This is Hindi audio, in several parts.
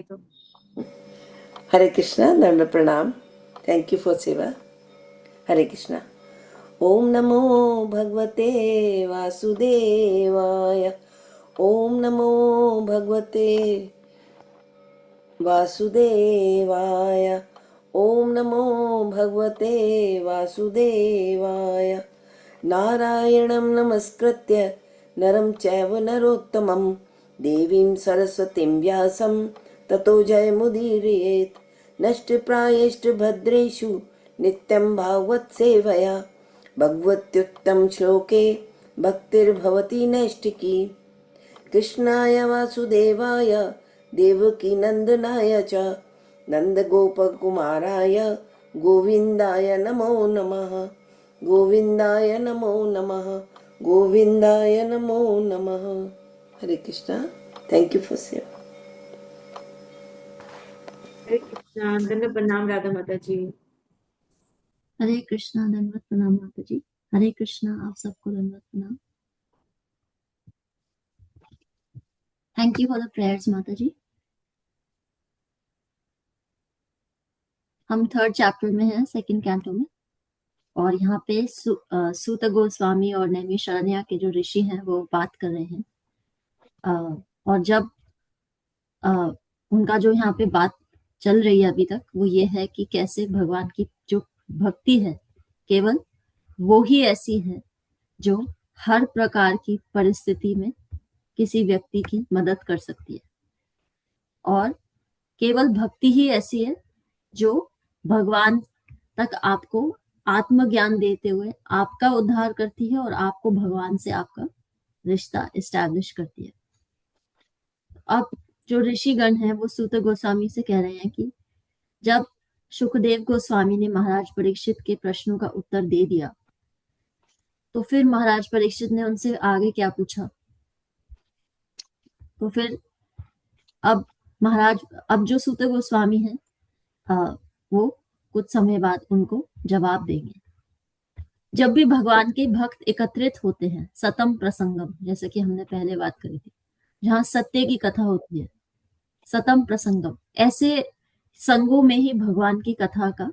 तो हरे कृष्णा, दंड प्रणाम. थैंक यू फॉर सेवा. हरे कृष्णा. ओम नमो भगवते वासुदेवाय. ओम नमो भगवते वासुदेवाय. ओम नमो भगवते वासुदेवाय. नारायणं नमस्कृत्य नरं चैव नरोत्तमं देवीं सरस्वतीं व्यासं ततो जयमुदीरयेत्. नष्टप्रायेष्टभद्रेषु नित्यं भागवत सेवया भगवत्युत्तम श्लोके भक्तिर्भवति नैष्टिकी. कृष्णाय वासुदेवाय देवकीनन्दनाय च नन्दगोपकुमाराय गोविन्दाय नमो नमः. गोविन्दाय नमो नमः. गोविन्दाय नमो नमः. हरे कृष्णा. थैंक यू फॉर सेवा. हरे कृष्णा, दंड प्रणाम राधा माता जी। हरे कृष्णा, दंडवत प्रणाम माता जी. हरे कृष्णा, आप सबको दंडवत प्रणाम. Thank you for the prayers माता जी. हम 3rd चैप्टर में हैं, 2nd कैंटो में, और यहाँ पे सूत गोस्वामी और नैमिषारण्य के जो ऋषि हैं वो बात कर रहे हैं. और जब उनका जो यहाँ पे बात चल रही है अभी तक वो ये है कि कैसे भगवान की जो भक्ति है केवल वो ही ऐसी है जो हर प्रकार की परिस्थिति में किसी व्यक्ति की मदद कर सकती है, और केवल भक्ति ही ऐसी है जो भगवान तक आपको आत्मज्ञान देते हुए आपका उद्धार करती है और आपको भगवान से आपका रिश्ता एस्टैब्लिश करती है. अब जो ऋषिगण हैं वो सूत गोस्वामी से कह रहे हैं कि जब सुखदेव गोस्वामी ने महाराज परीक्षित के प्रश्नों का उत्तर दे दिया तो फिर महाराज परीक्षित ने उनसे आगे क्या पूछा. तो फिर अब जो सूत गोस्वामी हैं वो कुछ समय बाद उनको जवाब देंगे. जब भी भगवान के भक्त एकत्रित होते हैं सतम प्रसंगम, जैसे कि हमने पहले बात करी थी, जहाँ सत्य की कथा होती है, सतम प्रसंगम, ऐसे संगों में ही भगवान की कथा का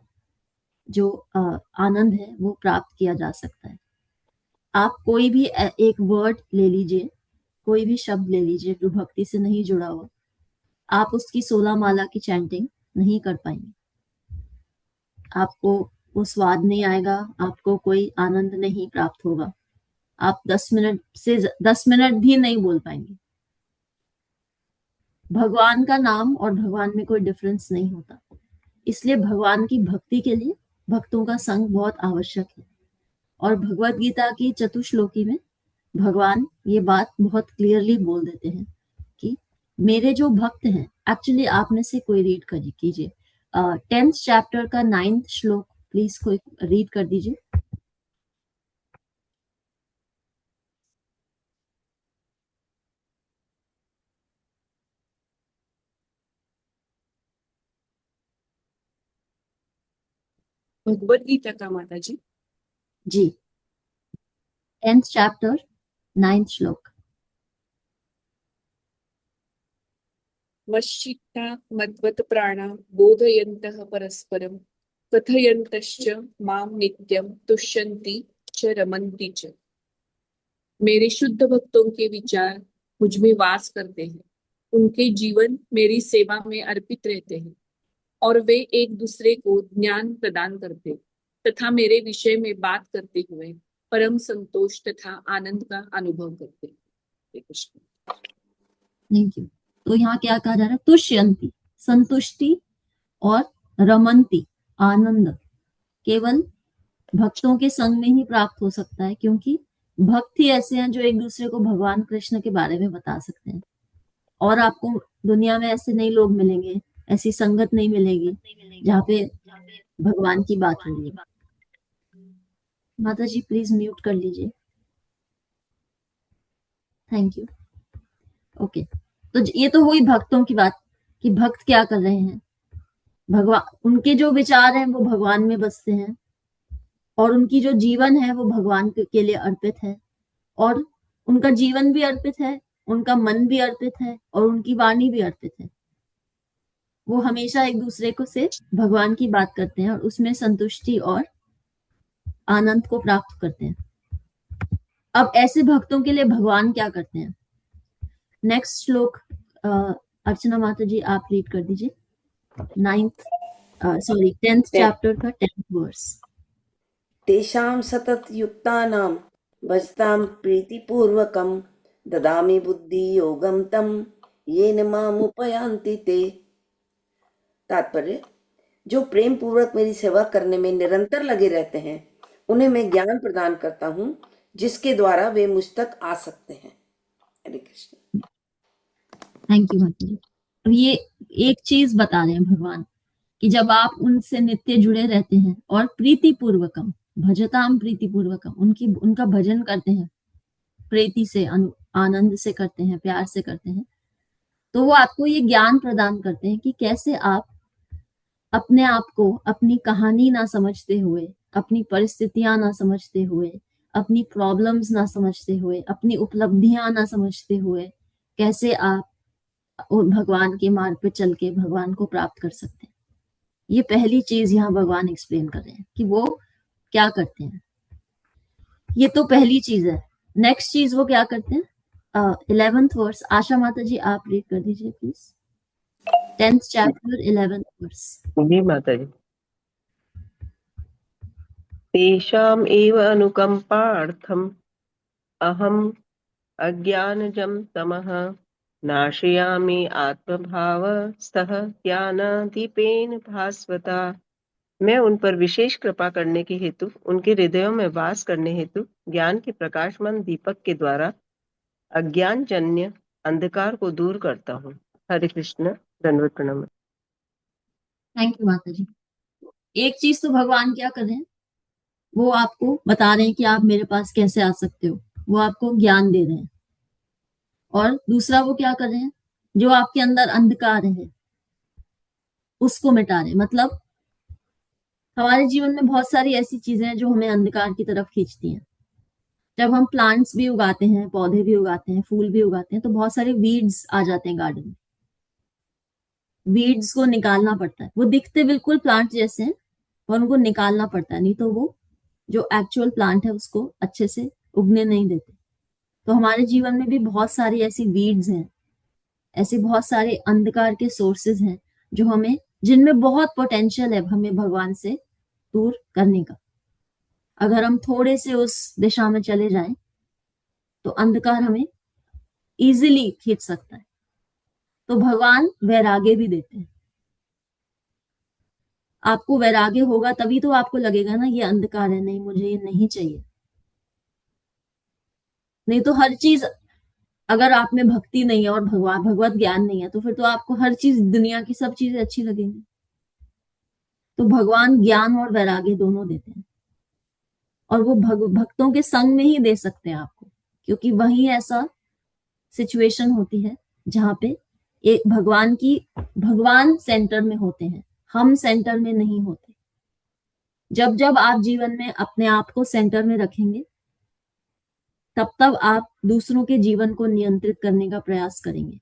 जो आनंद है वो प्राप्त किया जा सकता है. आप कोई भी एक वर्ड ले लीजिए, कोई भी शब्द ले लीजिए जो भक्ति से नहीं जुड़ा हुआ, आप उसकी 16 माला की चैंटिंग नहीं कर पाएंगे. आपको वो स्वाद नहीं आएगा, आपको कोई आनंद नहीं प्राप्त होगा. आप 10 मिनट भी नहीं बोल पाएंगे. भगवान का नाम और भगवान में कोई डिफरेंस नहीं होता. इसलिए भगवान की भक्ति के लिए भक्तों का संग बहुत आवश्यक है. और भगवत गीता की चतुश्लोकी में भगवान ये बात बहुत क्लियरली बोल देते हैं कि मेरे जो भक्त हैं, एक्चुअली आप में से कोई रीड कीजिए 10th चैप्टर का 9th श्लोक, प्लीज कोई रीड कर दीजिए. भगवत गीता का माता जी. जी, 10th चैप्टर 9th श्लोक. मश्चित्ता मद्वत प्राणा बोधयन्तः परस्परं कथयन्तश्च मां नित्यं तुष्यन्ति च रमन्ति च. मेरे शुद्ध भक्तों के विचार मुझ में वास करते हैं, उनके जीवन मेरी सेवा में अर्पित रहते हैं और वे एक दूसरे को ज्ञान प्रदान करते तथा मेरे विषय में बात करते हुए परम संतोष तथा आनंद का अनुभव करते. Thank you. तो यहाँ क्या कहा जा रहा है? तुष्यंती, संतुष्टि, और रमंती, आनंद, केवल भक्तों के संग में ही प्राप्त हो सकता है, क्योंकि भक्त ही ऐसे हैं जो एक दूसरे को भगवान कृष्ण के बारे में बता सकते हैं. और आपको दुनिया में ऐसे नए लोग मिलेंगे, ऐसी संगत नहीं मिलेगी जहाँ पे भगवान की बात हो रही है. माता जी प्लीज म्यूट कर लीजिए. Thank you. ओके, तो ये तो हुई भक्तों की बात कि भक्त क्या कर रहे हैं. भगवान, उनके जो विचार हैं वो भगवान में बसते हैं और उनकी जो जीवन है वो भगवान के लिए अर्पित है, और उनका जीवन भी अर्पित है, उनका मन भी अर्पित है और उनकी वाणी भी अर्पित है. वो हमेशा एक दूसरे को से भगवान की बात करते हैं और उसमें संतुष्टि और आनंद को प्राप्त करते हैं। अब ऐसे भक्तों के लिए भगवान क्या करते हैं? नेक्स्ट श्लोक अर्चना माता जी आप रीड कर दीजिए। 10th चैप्टर का 10th वर्स। तेषां सततयुक्तानां भजतां प्रीतिपूर्वकं ददामि बुद्धियोगं तं येन मामुपयान्ति ते। तात्पर्य, जो प्रेम पूर्वक मेरी सेवा करने में निरंतर लगे रहते हैं उन्हें मैं ज्ञान प्रदान करता हूँ जिसके द्वारा वे मुझ तक आ सकते हैं। हरे कृष्ण। थैंक यू माता जी। अब ये एक चीज बता रहे हैं भगवान कि जब आप उनसे नित्य जुड़े रहते हैं और प्रीति पूर्वकम भजताम प्रीति पूर्वकम उनका भजन करते हैं, प्रीति से आनंद से करते हैं, प्यार से करते हैं, तो वो आपको ये ज्ञान प्रदान करते हैं कि कैसे आप अपने आप को अपनी कहानी ना समझते हुए, अपनी परिस्थितियां ना समझते हुए, अपनी प्रॉब्लम्स ना समझते हुए, अपनी उपलब्धियां ना समझते हुए, कैसे आप और भगवान के मार्ग पे चल के भगवान को प्राप्त कर सकते हैं। ये पहली चीज यहाँ भगवान एक्सप्लेन कर रहे हैं कि वो क्या करते हैं। ये तो पहली चीज है। नेक्स्ट चीज वो क्या करते हैं? 11th वर्स आशा माता जी आप रीड कर दीजिए please. 10th chapter 11th verse. जी माता जी। तेषाम् एव अनुकम्पार्थम् अहम् अज्ञानजं तमः नाशयामि आत्मभावस्थः ज्ञानदीपेन भास्वता। मैं उन पर विशेष कृपा करने के हेतु उनके हृदयों में वास करने हेतु ज्ञान के प्रकाशमान दीपक के द्वारा अज्ञान जन्य अंधकार को दूर करता हूँ। हरे कृष्ण। दंडवत प्रणाम। थैंक यू माता जी। एक चीज तो भगवान क्या कर रहे हैं, वो आपको बता रहे हैं कि आप मेरे पास कैसे आ सकते हो, वो आपको ज्ञान दे रहे हैं। और दूसरा वो क्या कर रहे हैं, जो आपके अंदर अंधकार है उसको मिटा रहे हैं। मतलब हमारे जीवन में बहुत सारी ऐसी चीजें हैं जो हमें अंधकार की तरफ खींचती हैं। जब हम प्लांट्स भी उगाते हैं, पौधे भी उगाते हैं, फूल भी उगाते हैं, तो बहुत सारे वीड्स आ जाते हैं गार्डन में। वीड्स को निकालना पड़ता है। वो दिखते बिल्कुल प्लांट जैसे हैं और उनको निकालना पड़ता है, नहीं तो वो जो एक्चुअल प्लांट है उसको अच्छे से उगने नहीं देते। तो हमारे जीवन में भी बहुत सारी ऐसी वीड्स हैं, ऐसे बहुत सारे अंधकार के सोर्सेज हैं जो हमें, जिनमें बहुत पोटेंशियल है हमें भगवान से दूर करने का। अगर हम थोड़े से उस दिशा में चले जाएं तो अंधकार हमें इजीली खींच सकता है। तो भगवान वैराग्य भी देते हैं। आपको वैराग्य होगा तभी तो आपको लगेगा ना ये अंधकार है, नहीं मुझे ये नहीं चाहिए। नहीं तो हर चीज, अगर आप में भक्ति नहीं है और भगवत ज्ञान नहीं है तो फिर तो आपको हर चीज, दुनिया की सब चीजें अच्छी लगेंगी। तो भगवान ज्ञान और वैराग्य दोनों देते हैं और वो भक्तों के संग में ही दे सकते हैं आपको, क्योंकि वही ऐसा सिचुएशन होती है जहां पे एक भगवान सेंटर में होते हैं, हम सेंटर में नहीं होते। जब जब आप जीवन में अपने आप को सेंटर में रखेंगे तब तब आप दूसरों के जीवन को नियंत्रित करने का प्रयास करेंगे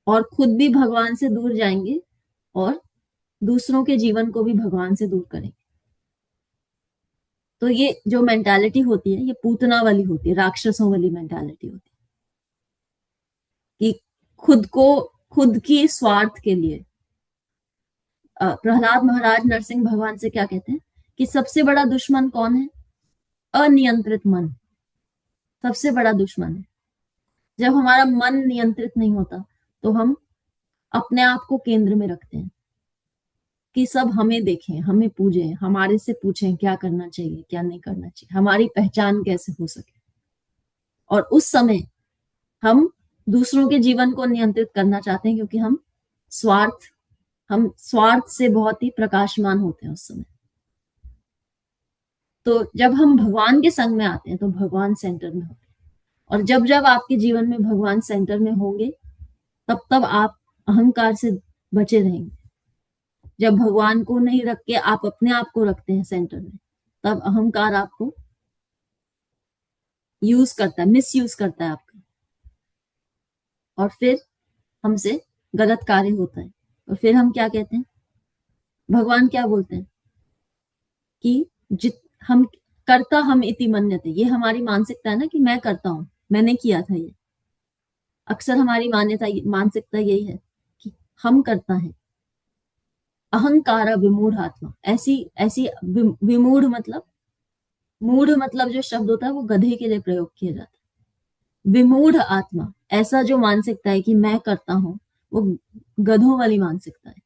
और खुद भी भगवान से दूर जाएंगे और दूसरों के जीवन को भी भगवान से दूर करेंगे। तो ये जो मेंटालिटी होती है ये पूतना वाली होती है, राक्षसों वाली मेंटालिटी होती है कि खुद की स्वार्थ के लिए। प्रहलाद महाराज नरसिंह भगवान से क्या कहते हैं कि सबसे बड़ा दुश्मन कौन है? अनियंत्रित मन सबसे बड़ा दुश्मन है। जब हमारा मन नियंत्रित नहीं होता तो हम अपने आप को केंद्र में रखते हैं कि सब हमें देखें, हमें पूजें, हमारे से पूछें क्या करना चाहिए क्या नहीं करना चाहिए, हमारी पहचान कैसे हो सके। और उस समय हम दूसरों के जीवन को नियंत्रित करना चाहते हैं क्योंकि हम स्वार्थ से बहुत ही प्रकाशमान होते हैं उस समय। तो जब हम भगवान के संग में आते हैं तो भगवान सेंटर में होते हैं, और जब जब आपके जीवन में भगवान सेंटर में होंगे तब तब आप अहंकार से बचे रहेंगे। जब भगवान को नहीं रख के आप अपने आप को रखते हैं सेंटर में, तब अहंकार आपको यूज करता है, मिस यूज करता है आपका, और फिर हमसे गलत कार्य होता है। और फिर हम क्या कहते हैं, भगवान क्या बोलते हैं कि जित हम करता हम इति मन्यते, ये हमारी मानसिकता है ना कि मैं करता हूं, मैंने किया था। ये अक्सर हमारी मानसिकता यही है कि हम करता है। अहंकार विमूढ़ आत्मा, ऐसी ऐसी विमूढ़ मतलब, मूढ़ मतलब जो शब्द होता है वो गधे के लिए प्रयोग किया जाता है। विमूढ़ आत्मा, ऐसा जो मानसिकता है कि मैं करता हूं, वो गधों वाली मानसिकता है।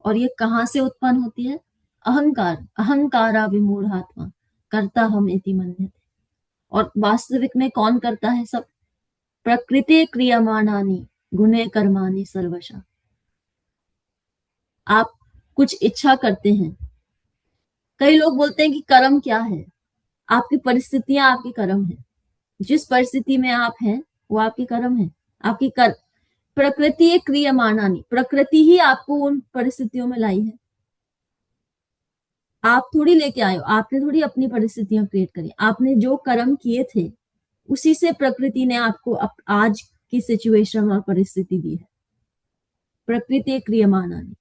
और ये कहाँ से उत्पन्न होती है? अहंकार, अहंकारा विमूढ़ आत्मा करता हम इति मन्यते। और वास्तविक में कौन करता है सब? प्रकृति क्रियमाणानि गुणे कर्माणि सर्वशः। आप कुछ इच्छा करते हैं। कई लोग बोलते हैं कि कर्म क्या है? आपकी परिस्थितियां आपके कर्म है। जिस परिस्थिति में आप हैं वो आपके कर्म है, आपकी कर प्रकृति क्रियमाणानि, प्रकृति ही आपको उन परिस्थितियों में लाई है। आप थोड़ी लेके आए हो, आपने थोड़ी अपनी परिस्थितियां क्रिएट करी। आपने जो कर्म किए थे उसी से प्रकृति ने आपको आज की सिचुएशन और परिस्थिति दी है। प्रकृति क्रियमाणानि,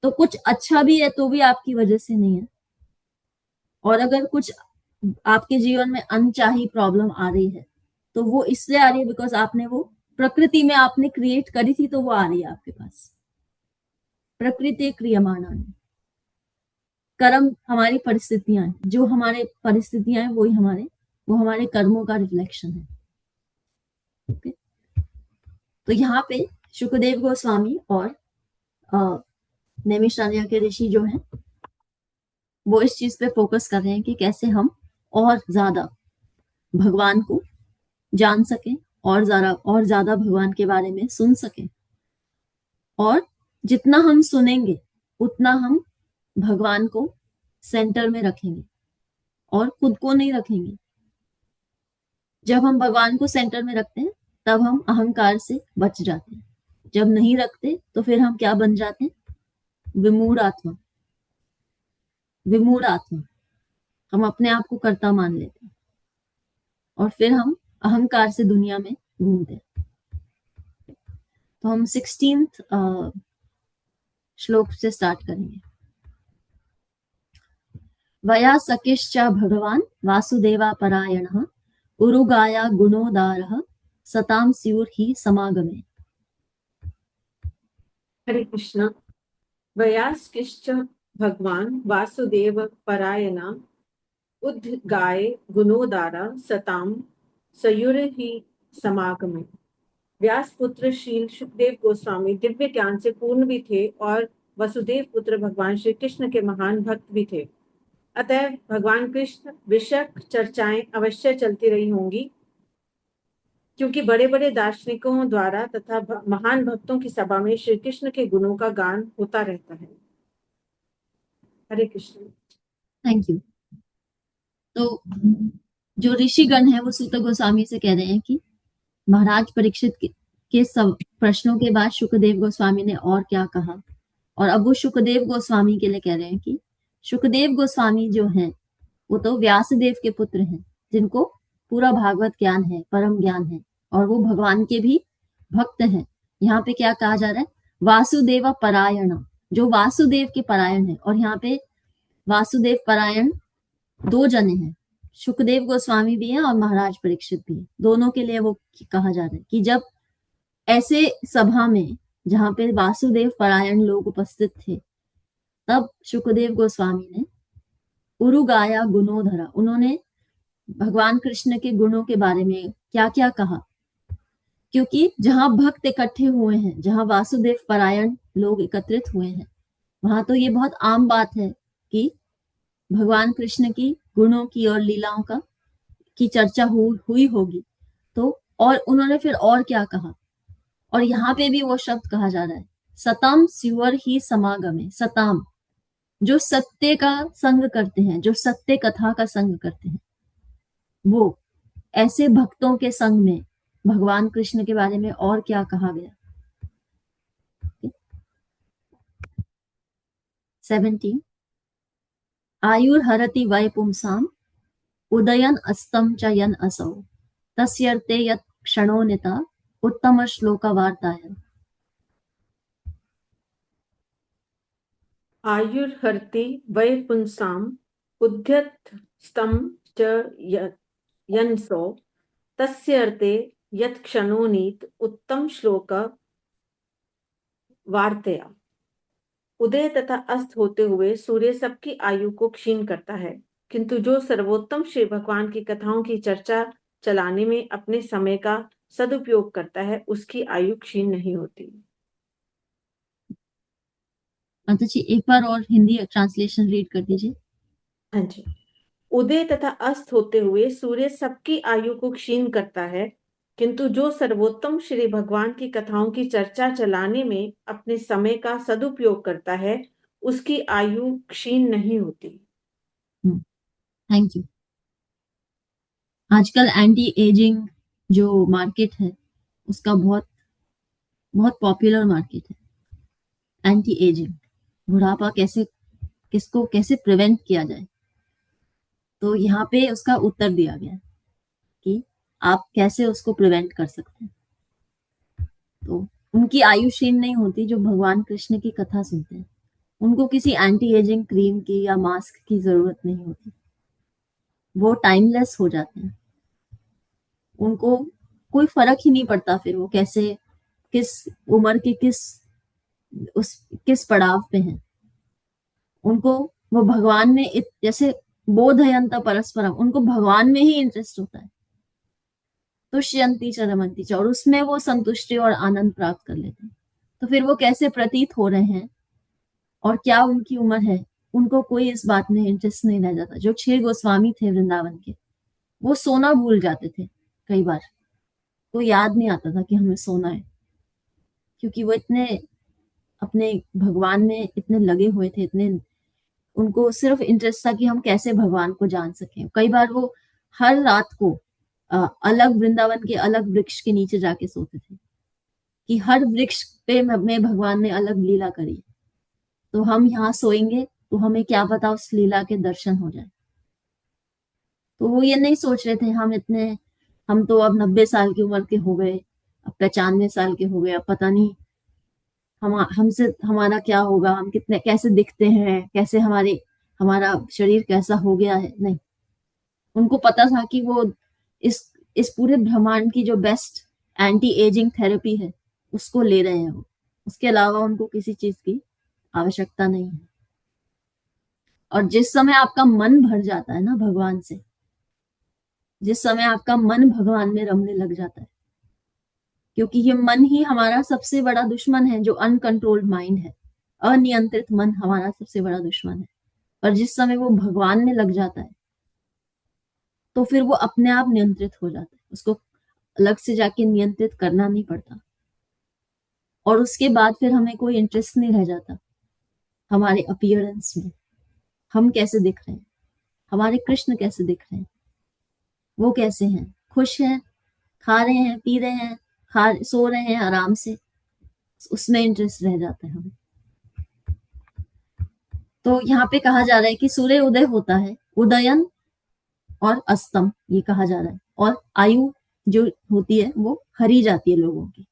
तो कुछ अच्छा भी है तो भी आपकी वजह से नहीं है। और अगर कुछ आपके जीवन में अनचाही प्रॉब्लम आ रही है तो वो इसलिए आ रही है बिकॉज आपने वो प्रकृति में आपने क्रिएट करी थी, तो वो आ रही है आपके पास। प्रकृति क्रियमाणानि, कर्म हमारी परिस्थितियां हैं, जो हमारे परिस्थितियां हैं वो हमारे कर्मों का रिफ्लेक्शन है। ओके, तो यहाँ पे शुकदेव गोस्वामी और नैमिषारण्य के ऋषि जो हैं वो इस चीज पे फोकस कर रहे हैं कि कैसे हम और ज्यादा भगवान को जान सकें, और ज्यादा भगवान के बारे में सुन सकें। और जितना हम सुनेंगे उतना हम भगवान को सेंटर में रखेंगे और खुद को नहीं रखेंगे। जब हम भगवान को सेंटर में रखते हैं तब हम अहंकार से बच जाते हैं। जब नहीं रखते तो फिर हम क्या बन जाते हैं? विमूढ़ आत्मा। विमूढ़ आत्मा, हम अपने आप को कर्ता मान लेते हैं और फिर हम अहंकार से दुनिया में घूमते हैं। तो हम 16th श्लोक से स्टार्ट करेंगे। वया सकिश्च भगवान वासुदेवा परायणः उरुगाया गुणोदारः सतां स्युर्हि समागमे। हरे कृष्ण। वयास्किश्च भगवान वासुदेव परायणा उद्गाय गुणोदारा सताम सयुर्हि समागमे। व्यास पुत्र श्री सुखदेव गोस्वामी दिव्य ज्ञान से पूर्ण भी थे और वसुदेव पुत्र भगवान श्री कृष्ण के महान भक्त भी थे। अतः भगवान कृष्ण विषयक चर्चाएं अवश्य चलती रही होंगी, क्योंकि बड़े बड़े दार्शनिकों द्वारा तथा महान भक्तों की सभा में श्री कृष्ण के गुणों का गान होता रहता है। हरे कृष्ण। Thank you. तो जो ऋषिगण है वो सूत गोस्वामी से कह रहे हैं कि महाराज परीक्षित के सब प्रश्नों के बाद शुकदेव गोस्वामी ने और क्या कहा, और अब वो शुकदेव गोस्वामी के लिए कह रहे हैं कि शुकदेव गोस्वामी जो हैं वो तो व्यासदेव के पुत्र हैं, जिनको पूरा भागवत ज्ञान है, परम ज्ञान है, और वो भगवान के भी भक्त हैं। यहाँ पे क्या कहा जा रहा है? वासुदेव परायण, जो वासुदेव के परायण है। और यहाँ पे वासुदेव परायण दो जने हैं, शुकदेव गोस्वामी भी हैं और महाराज परीक्षित भी हैं। दोनों के लिए वो कहा जा रहा है कि जब ऐसे सभा में जहाँ पे वासुदेव परायण लोग उपस्थित थे, तब शुकदेव गोस्वामी ने उरुगाया गुणोधरा, उन्होंने भगवान कृष्ण के गुणों के बारे में क्या क्या कहा। क्योंकि जहां भक्त इकट्ठे हुए हैं, जहां वासुदेव परायण लोग एकत्रित हुए हैं, वहां तो ये बहुत आम बात है कि भगवान कृष्ण की गुणों की और लीलाओं की चर्चा हुई होगी। तो और उन्होंने फिर और क्या कहा, और यहाँ पे भी वो शब्द कहा जा रहा है, सताम स्युर ही समागमे। सताम, जो सत्य का संग करते हैं, जो सत्य कथा का संग करते हैं, वो ऐसे भक्तों के संग में भगवान कृष्ण के बारे में और क्या कहा गया। 17 आयुर्हरति वै पुंसाम उदयन अस्तम च यन असौ तस्यर्ते यत् क्षणोनिता उत्तम श्लोक वार्ताय। आयुर्हर्ति वै पुंसाम् उद्यतस्तं च यन्सो तस्य अर्थे यत् क्षणो नीत उत्तम श्लोक वार्तया। उदय तथा अस्त होते हुए सूर्य सबकी आयु को क्षीण करता है, किंतु जो सर्वोत्तम श्री भगवान की कथाओं की चर्चा चलाने में अपने समय का सदुपयोग करता है, उसकी आयु क्षीण नहीं होती। माता जी एक बार और हिंदी ट्रांसलेशन रीड कर दीजिए। हाँ जी। उदय तथा अस्त होते हुए सूर्य सबकी आयु को क्षीण करता है, किंतु जो सर्वोत्तम श्री भगवान की कथाओं की चर्चा चलाने में अपने समय का सदुपयोग करता है, उसकी आयु क्षीण नहीं होती। Thank you. आजकल एंटी एजिंग जो मार्केट है उसका बहुत बहुत पॉपुलर मार्केट है। एंटी एजिंग, बुढ़ापा किसको कैसे प्रिवेंट किया जाए, तो यहाँ पे उसका उत्तर दिया गया है कि आप कैसे उसको प्रिवेंट कर सकते हैं। तो उनकी आयु क्षीण नहीं होती जो भगवान कृष्ण की कथा सुनते हैं, उनको किसी एंटी एजिंग क्रीम की या मास्क की जरूरत नहीं होती, वो टाइमलेस हो जाते हैं, उनको कोई फर्क ही नहीं पड़ता फिर वो कैसे किस उम्र के किस पड़ाव पे हैं, उनको वो भगवान में जैसे बोधयंत परस्परम, उनको भगवान में ही इंटरेस्ट होता है, तुष्यंती च रमंती च, और उसमें वो संतुष्टि और आनंद प्राप्त कर लेते हैं। तो फिर वो कैसे प्रतीत हो रहे हैं और क्या उनकी उम्र है, उनको कोई इस बात में इंटरेस्ट नहीं रह जाता। जो 6 गोस्वामी थे वृंदावन के, वो सोना भूल जाते थे कई बार, तो याद नहीं आता था कि हमें सोना है, क्योंकि वो इतने अपने भगवान में इतने लगे हुए थे, इतने उनको सिर्फ इंटरेस्ट था कि हम कैसे भगवान को जान सकें। कई बार वो हर रात को अलग वृंदावन के अलग वृक्ष के नीचे जाके सोते थे कि हर वृक्ष पे में भगवान ने अलग लीला करी, तो हम यहाँ सोएंगे तो हमें क्या पता उस लीला के दर्शन हो जाए। तो वो ये नहीं सोच रहे थे हम तो अब 90 साल की उम्र के हो गए, अब 95 साल के हो गए, अब पता नहीं हमसे हमारा क्या होगा, हम कितने कैसे दिखते हैं, कैसे हमारा शरीर कैसा हो गया है। नहीं, उनको पता था कि वो इस इस पूरे ब्रह्मांड की जो बेस्ट एंटी एजिंग थेरेपी है उसको ले रहे हैं वो, उसके अलावा उनको किसी चीज की आवश्यकता नहीं है। और जिस समय आपका मन भर जाता है ना भगवान से, जिस समय आपका मन भगवान में रमने लग जाता है, क्योंकि ये मन ही हमारा सबसे बड़ा दुश्मन है, जो अनकंट्रोल्ड माइंड है, अनियंत्रित मन हमारा सबसे बड़ा दुश्मन है। और जिस समय वो भगवान में लग जाता है तो फिर वो अपने आप नियंत्रित हो जाता है, उसको अलग से जाके नियंत्रित करना नहीं पड़ता। और उसके बाद फिर हमें कोई इंटरेस्ट नहीं रह जाता हमारे अपीयरेंस में, हम कैसे दिख रहे हैं, हमारे कृष्ण कैसे दिख रहे हैं, वो कैसे हैं, खुश हैं, खा रहे हैं, पी रहे हैं, सो रहे हैं आराम से, उसमें इंटरेस्ट रह जाता है हमें। तो यहाँ पे कहा जा रहा है कि सूर्य उदय होता है, उदयन और अस्तम ये कहा जा रहा है, और आयु जो होती है वो हरी जाती है लोगों की,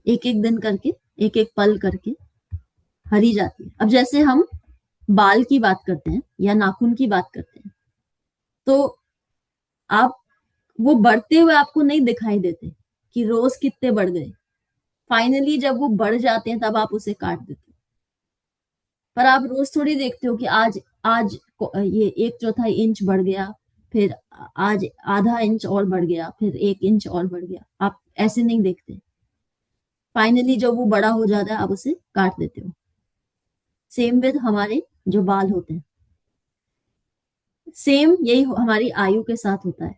एक एक दिन करके, एक एक पल करके हरी जाती है। अब जैसे हम बाल की बात करते हैं या नाखून की बात करते हैं, तो आप वो बढ़ते हुए आपको नहीं दिखाई देते कि रोज कितने बढ़ गए, फाइनली जब वो बढ़ जाते हैं तब आप उसे काट देते हो। पर आप रोज थोड़ी देखते हो कि आज आज ये 1/4 इंच बढ़ गया, फिर आज आधा इंच और बढ़ गया, फिर 1 इंच और बढ़ गया, आप ऐसे नहीं देखते। फाइनली जब वो बड़ा हो जाता है आप उसे काट देते हो। सेम विद हमारे जो बाल होते हैं, सेम यही हमारी आयु के साथ होता है,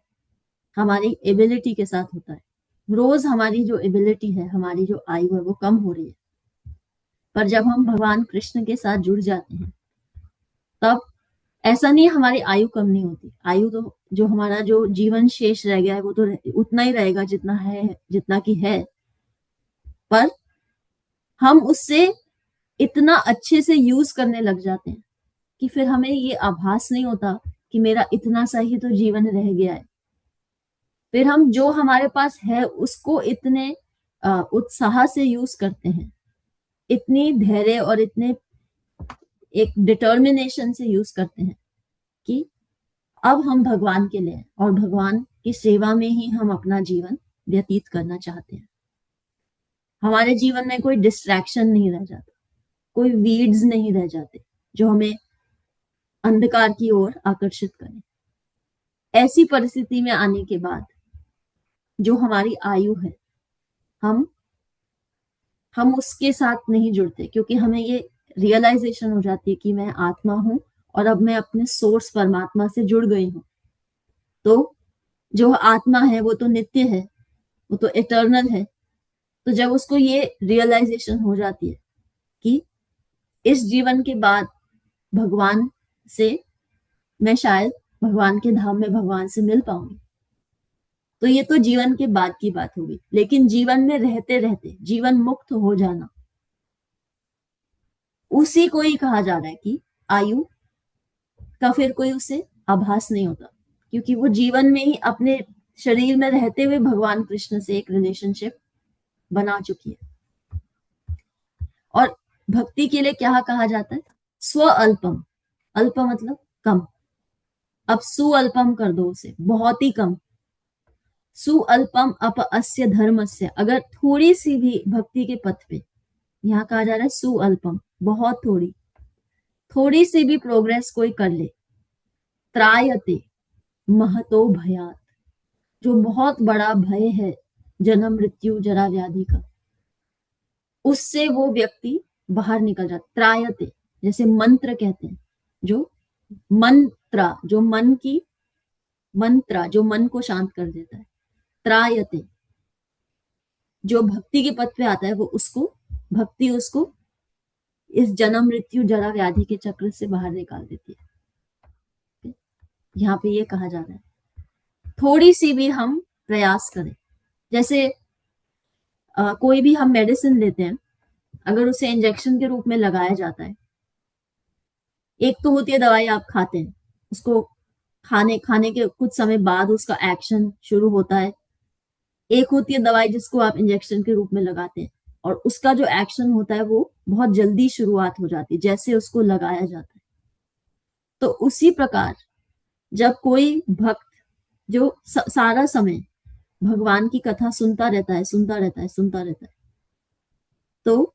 हमारी एबिलिटी के साथ होता है। रोज हमारी जो एबिलिटी है, हमारी जो आयु है वो कम हो रही है, पर जब हम भगवान कृष्ण के साथ जुड़ जाते हैं तब ऐसा नहीं हमारी आयु कम नहीं होती। आयु तो जो हमारा जो जीवन शेष रह गया है वो तो उतना ही रहेगा जितना की है, पर हम उससे इतना अच्छे से यूज करने लग जाते हैं कि फिर हमें ये आभास नहीं होता कि मेरा इतना सा ही तो जीवन रह गया है। फिर हम जो हमारे पास है उसको इतने उत्साह से यूज करते हैं, इतनी धैर्य और इतने एक डिटर्मिनेशन से यूज करते हैं कि अब हम भगवान के लिए हैं और भगवान की सेवा में ही हम अपना जीवन व्यतीत करना चाहते हैं। हमारे जीवन में कोई डिस्ट्रैक्शन नहीं रह जाता, कोई वीड्स नहीं रह जाते जो हमें अंधकार की ओर आकर्षित करें। ऐसी परिस्थिति में आने के बाद जो हमारी आयु है, हम उसके साथ नहीं जुड़ते, क्योंकि हमें ये रियलाइजेशन हो जाती है कि मैं आत्मा हूं और अब मैं अपने सोर्स परमात्मा से जुड़ गई हूं। तो जो आत्मा है वो तो नित्य है, वो तो इटर्नल है। तो जब उसको ये रियलाइजेशन हो जाती है कि इस जीवन के बाद भगवान से मैं शायद भगवान के धाम में भगवान से मिल पाऊंगी, तो ये तो जीवन के बाद की बात होगी। लेकिन जीवन में रहते रहते जीवन मुक्त हो जाना, उसी को ही कहा जा रहा है कि आयु का फिर कोई उसे आभास नहीं होता, क्योंकि वो जीवन में ही अपने शरीर में रहते हुए भगवान कृष्ण से एक रिलेशनशिप बना चुकी है। और भक्ति के लिए क्या कहा जाता है? स्व अल्पम। अल्प मतलब कम, अब सुअल्पम कर दो उसे, बहुत ही कम। सुअल्पम अप अस्य धर्मस्य, अगर थोड़ी सी भी भक्ति के पथ पे, यहाँ कहा जा रहा है सुअल्पम, बहुत थोड़ी, थोड़ी सी भी प्रोग्रेस कोई कर ले, त्रायते महतो भयात, जो बहुत बड़ा भय है जन्म मृत्यु जरा व्याधि का, उससे वो व्यक्ति बाहर निकल जाता। त्रायते जैसे मंत्र कहते हैं, जो मंत्रा, जो मन की मंत्रा, जो मन को शांत कर देता है। त्रायते, जो भक्ति के पथ पे आता है वो उसको, भक्ति उसको इस जन्म मृत्यु जरा व्याधि के चक्र से बाहर निकाल देती है। यहाँ पे ये कहा जा रहा है थोड़ी सी भी हम प्रयास करें। जैसे कोई भी हम मेडिसिन लेते हैं, अगर उसे इंजेक्शन के रूप में लगाया जाता है, एक तो होती है दवाई आप खाते हैं, उसको खाने के कुछ समय बाद उसका एक्शन शुरू होता है। एक होती है दवाई जिसको आप इंजेक्शन के रूप में लगाते हैं और उसका जो एक्शन होता है वो बहुत जल्दी शुरुआत हो जाती है जैसे उसको लगाया जाता है। तो उसी प्रकार जब कोई भक्त जो सारा समय भगवान की कथा सुनता रहता है, तो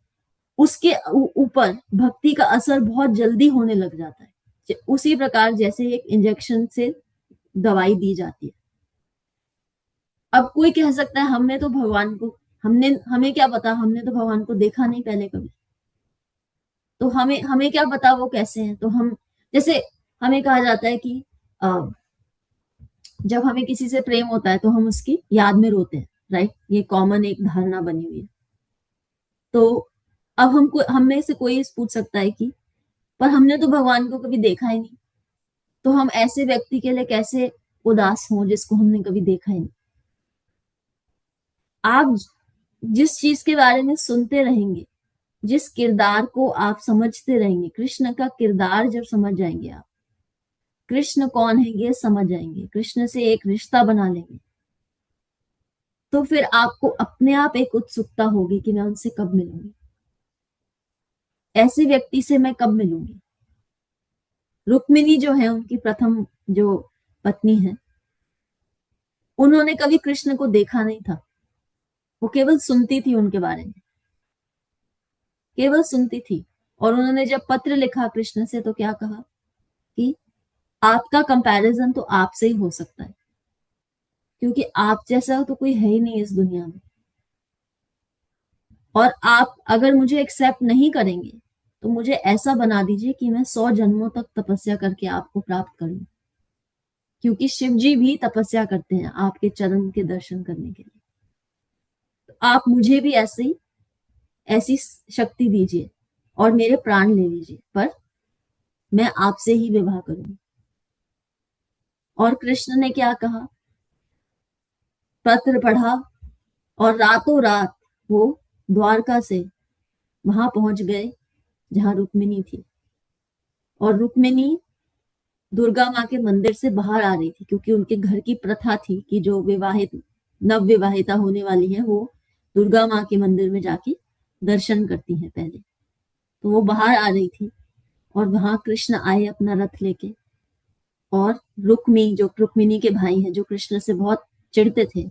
उसके ऊपर भक्ति का असर बहुत जल्दी होने लग जाता है, उसी प्रकार जैसे एक इंजेक्शन से दवाई दी जाती है। अब कोई कह सकता है हमने तो भगवान को, हमें क्या पता, हमने तो भगवान को देखा नहीं पहले कभी, तो हमें क्या पता वो कैसे हैं। तो हम, जैसे हमें कहा जाता है कि जब हमें किसी से प्रेम होता है तो हम उसकी याद में रोते हैं, राइट? ये कॉमन एक धारणा बनी हुई है। तो अब हम में से कोई पूछ सकता है कि पर हमने तो भगवान को कभी देखा ही नहीं, तो हम ऐसे व्यक्ति के लिए कैसे उदास हों जिसको हमने कभी देखा ही नहीं। आप जिस चीज के बारे में सुनते रहेंगे, जिस किरदार को आप समझते रहेंगे, कृष्ण का किरदार जब समझ जाएंगे आप, कृष्ण कौन है ये समझ जाएंगे, कृष्ण से एक रिश्ता बना लेंगे, तो फिर आपको अपने आप एक उत्सुकता होगी कि मैं उनसे कब मिलूंगी, ऐसे व्यक्ति से मैं कब मिलूंगी। रुक्मिणी जो है, उनकी प्रथम जो पत्नी है, उन्होंने कभी कृष्ण को देखा नहीं था, वो केवल सुनती थी उनके बारे में, केवल सुनती थी। और उन्होंने जब पत्र लिखा कृष्ण से तो क्या कहा कि आपका कंपैरिजन तो आपसे ही हो सकता है, क्योंकि आप जैसा तो कोई है ही नहीं इस दुनिया में, और आप अगर मुझे एक्सेप्ट नहीं करेंगे तो मुझे ऐसा बना दीजिए कि मैं 100 जन्मों तक तपस्या करके आपको प्राप्त कर लूं, क्योंकि शिव जी भी तपस्या करते हैं आपके चरण के दर्शन करने के लिए। तो आप मुझे भी ऐसी शक्ति दीजिए और मेरे प्राण ले लीजिए, पर मैं आपसे ही विवाह करूंगी। और कृष्ण ने क्या कहा? पत्र पढ़ा और रातों रात वो द्वारका से वहां पहुंच गए जहां रुक्मिणी थी। और रुक्मिणी दुर्गा माँ के मंदिर से बाहर आ रही थी, क्योंकि उनके घर की प्रथा थी कि जो नव विवाहिता होने वाली है वो दुर्गा माँ के मंदिर में जाके दर्शन करती हैं पहले। तो वो बाहर आ रही थी और वहां कृष्ण आए अपना रथ लेके, और रुक्मिणी के भाई हैं जो कृष्ण से बहुत चिढ़ते थे,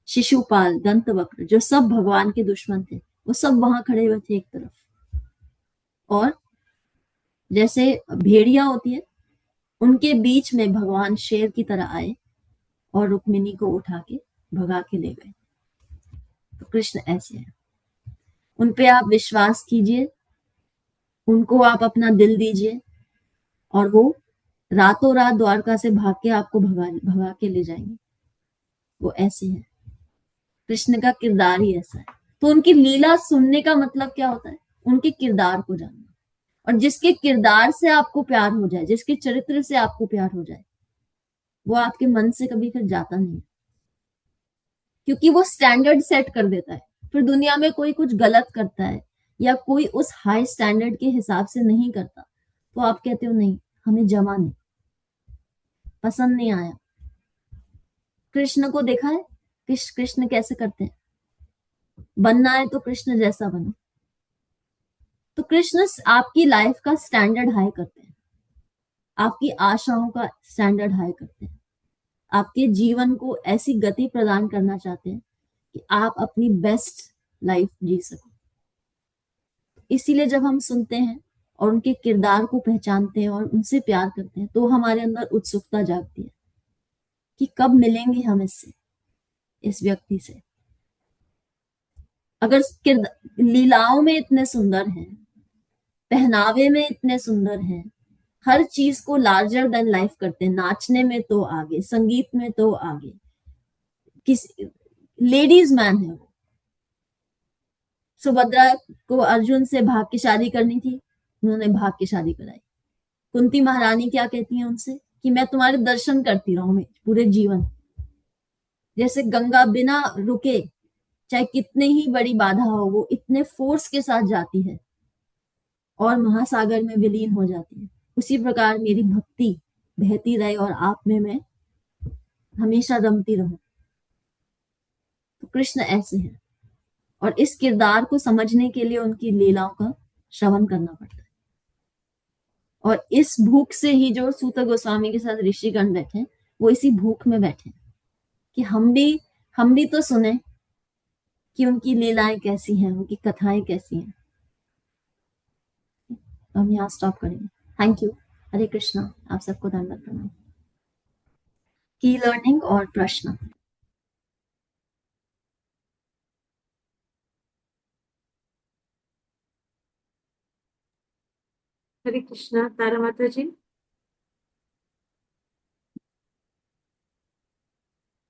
शिशुपाल, दंतवक्र, जो सब भगवान के दुश्मन थे, वो सब वहां खड़े हुए थे एक तरफ। और जैसे भेड़िया होती है, उनके बीच में भगवान शेर की तरह आए और रुक्मिणी को उठा के भगा के ले गए। तो कृष्ण ऐसे हैं, उन पे आप विश्वास कीजिए, उनको आप अपना दिल दीजिए, और वो रातों रात द्वारका से भाग के आपको भगा के ले जाएंगे। वो ऐसे हैं, कृष्ण का किरदार ही ऐसा है। तो उनकी लीला सुनने का मतलब क्या होता है? उनके किरदार को जानना। और जिसके किरदार से आपको प्यार हो जाए, जिसके चरित्र से आपको प्यार हो जाए, वो आपके मन से कभी फिर जाता नहीं, क्योंकि वो स्टैंडर्ड सेट कर देता है। फिर दुनिया में कोई कुछ गलत करता है या कोई उस हाई स्टैंडर्ड के हिसाब से नहीं करता, तो आप कहते हो नहीं, हमें जमा नहीं, पसंद नहीं आया। कृष्ण को देखा है, कृष्ण कैसे करते हैं? बनना है तो कृष्ण जैसा बनो। तो कृष्ण आपकी लाइफ का स्टैंडर्ड हाई करते हैं, आपकी आशाओं का स्टैंडर्ड हाई करते हैं, आपके जीवन को ऐसी गति प्रदान करना चाहते हैं कि आप अपनी बेस्ट लाइफ जी सको। इसीलिए जब हम सुनते हैं और उनके किरदार को पहचानते हैं और उनसे प्यार करते हैं, तो हमारे अंदर उत्सुकता जागती है कि कब मिलेंगे हम इससे, इस व्यक्ति से। अगर लीलाओं में इतने सुंदर हैं, पहनावे में इतने सुंदर हैं, हर चीज को लार्जर देन लाइफ करते हैं, नाचने में तो आगे, संगीत में तो आगे, किस लेडीज मैन है वो। सुभद्रा को अर्जुन से भाग की शादी करनी थी, उन्होंने भाग की शादी कराई। कुंती महारानी क्या कहती है उनसे कि मैं तुम्हारे दर्शन करती रहूं पूरे जीवन। जैसे गंगा बिना रुके, चाहे कितने ही बड़ी बाधा हो, वो इतने फोर्स के साथ जाती है और महासागर में विलीन हो जाती है। उसी प्रकार मेरी भक्ति बहती रहे और आप में मैं हमेशा रमती रहूं। तो कृष्ण ऐसे हैं, और इस किरदार को समझने के लिए उनकी लीलाओं का श्रवण करना पड़ता है। और इस भूख से ही जो सूत गोस्वामी के साथ ऋषिगण बैठे हैं, वो इसी भूख में बैठे हैं कि हम भी तो सुने कि उनकी लीलाएं कैसी हैं, उनकी कथाएं कैसी हैं। तो हम यहाँ स्टॉप करेंगे। Thank you. हरे कृष्णा। आप सबको धन्यवाद प्रणाम। की लर्निंग और प्रश्न। हरे कृष्णा। तारा माता जी।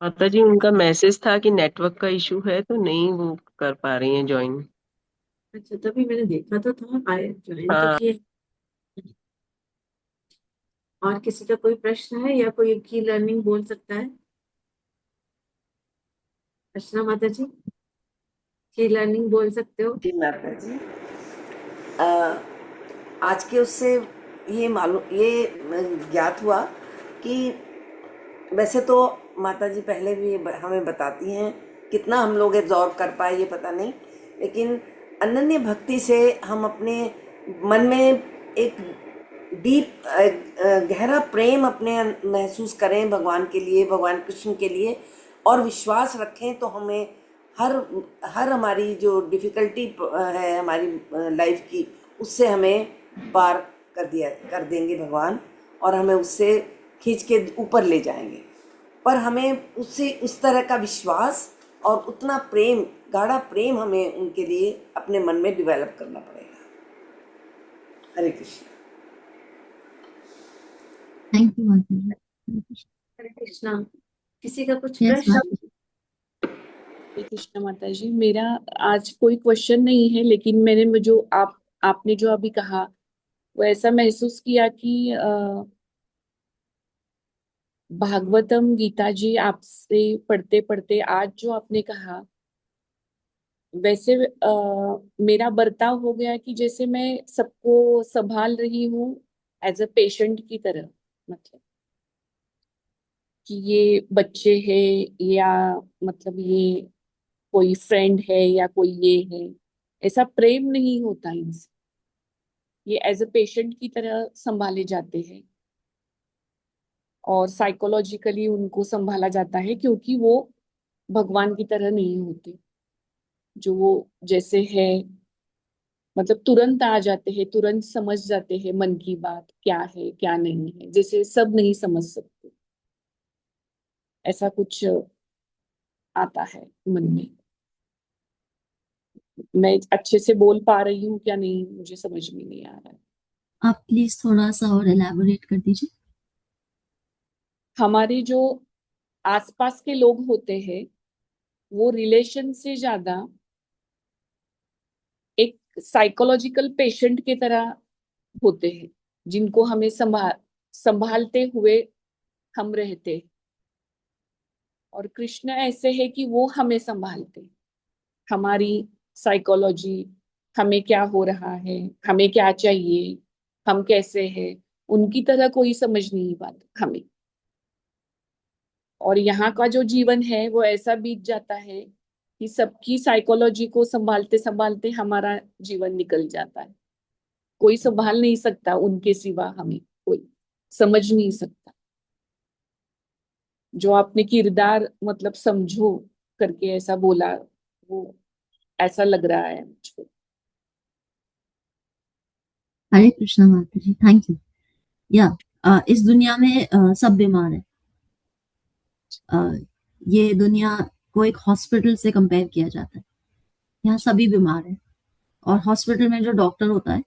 माता जी, उनका मैसेज था कि नेटवर्क का इशू है, तो नहीं वो कर पा रही हैं ज्वाइन। अच्छा, तभी मैंने देखा तो था, आए ज्वाइन तो हाँ, किए। और किसी का कोई प्रश्न है या कोई की लर्निंग बोल सकता है? अर्चना माता जी, की लर्निंग बोल सकते हो? जी माता जी, अ, आज के उससे ये ज्ञात हुआ कि वैसे तो माता जी पहले भी हमें बताती हैं, कितना हम लोग एब्जॉर्व कर पाए ये पता नहीं, लेकिन अनन्य भक्ति से हम अपने मन में एक डीप गहरा प्रेम अपने महसूस करें भगवान के लिए, भगवान कृष्ण के लिए, और विश्वास रखें तो हमें हर हर हमारी जो डिफ़िकल्टी है हमारी लाइफ की, उससे हमें पार कर देंगे भगवान, और हमें उससे खींच के ऊपर ले जाएंगे। पर हमें उससे उस तरह का विश्वास और उतना प्रेम, गाढ़ा प्रेम हमें उनके लिए अपने मन में डेवलप करना पड़ेगा। हरे कृष्ण। थैंक यू माता जी। हरे कृष्ण। हरे कृष्णा। किसी का कुछ यस प्रश्न? माता जी। हरे कृष्ण माता जी, मेरा आज कोई क्वेश्चन नहीं है, लेकिन मैंने जो आपने जो अभी कहा, वो ऐसा महसूस किया कि भागवतम गीता जी आपसे पढ़ते पढ़ते आज जो आपने कहा, वैसे मेरा बर्ताव हो गया कि जैसे मैं सबको संभाल रही हूँ एज अ पेशेंट की तरह। मतलब कि ये बच्चे हैं, या मतलब ये कोई फ्रेंड है, या कोई ये है, ऐसा प्रेम नहीं होता इनसे। ये एज अ पेशेंट की तरह संभाले जाते हैं और साइकोलॉजिकली उनको संभाला जाता है, क्योंकि वो भगवान की तरह नहीं होते, जो वो जैसे है मतलब तुरंत आ जाते हैं, तुरंत समझ जाते हैं मन की बात क्या है क्या नहीं है, जैसे सब नहीं समझ सकते, ऐसा कुछ आता है मन में। मैं अच्छे से बोल पा रही हूँ क्या नहीं, मुझे समझ में नहीं आ रहा है। आप प्लीज थोड़ा सा और एलैबोरेट कर दीजिए। हमारे जो आसपास के लोग होते हैं वो रिलेशन से ज्यादा एक साइकोलॉजिकल पेशेंट की तरह होते हैं, जिनको हमें संभालते हुए हम रहते हैं। और कृष्ण ऐसे है कि वो हमें संभालते हैं, हमारी साइकोलॉजी, हमें क्या हो रहा है, हमें क्या चाहिए, हम कैसे हैं, उनकी तरह कोई समझ नहीं पाता हमें। और यहाँ का जो जीवन है वो ऐसा बीत जाता है कि सबकी साइकोलॉजी को संभालते संभालते हमारा जीवन निकल जाता है। कोई संभाल नहीं सकता उनके सिवा, हमें कोई समझ नहीं सकता। जो आपने किरदार मतलब समझो करके ऐसा बोला, वो ऐसा लग रहा है मुझको। हरे कृष्णा माता जी, थैंक यू। या इस दुनिया में सब बीमार है। ये दुनिया को एक हॉस्पिटल से कंपेयर किया जाता है। यहाँ सभी बीमार है और हॉस्पिटल में जो डॉक्टर होता है,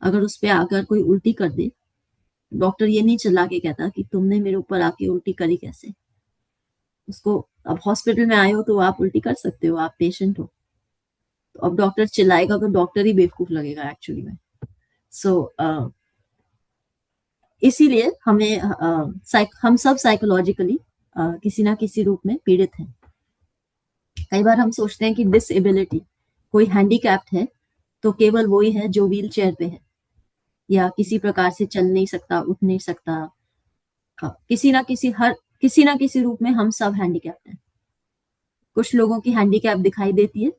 अगर उस पे आकर कोई उल्टी कर दे, डॉक्टर ये नहीं चिल्ला के कहता कि तुमने मेरे ऊपर आके उल्टी करी कैसे। उसको, अब हॉस्पिटल में आए हो तो आप उल्टी कर सकते हो, आप पेशेंट हो। तो अब डॉक्टर चिल्लाएगा तो डॉक्टर ही बेवकूफ लगेगा एक्चुअली में। सो इसीलिए हमें हम सब साइकोलॉजिकली किसी ना किसी रूप में पीड़ित हैं। कई बार हम सोचते हैं कि डिसेबिलिटी, कोई हैंडीकैप्ड है तो केवल वही है जो व्हील चेयर पे है या किसी प्रकार से चल नहीं सकता, उठ नहीं सकता। किसी ना किसी रूप में हम सब हैंडीकैप्ड हैं। कुछ लोगों की हैंडीकैप दिखाई देती है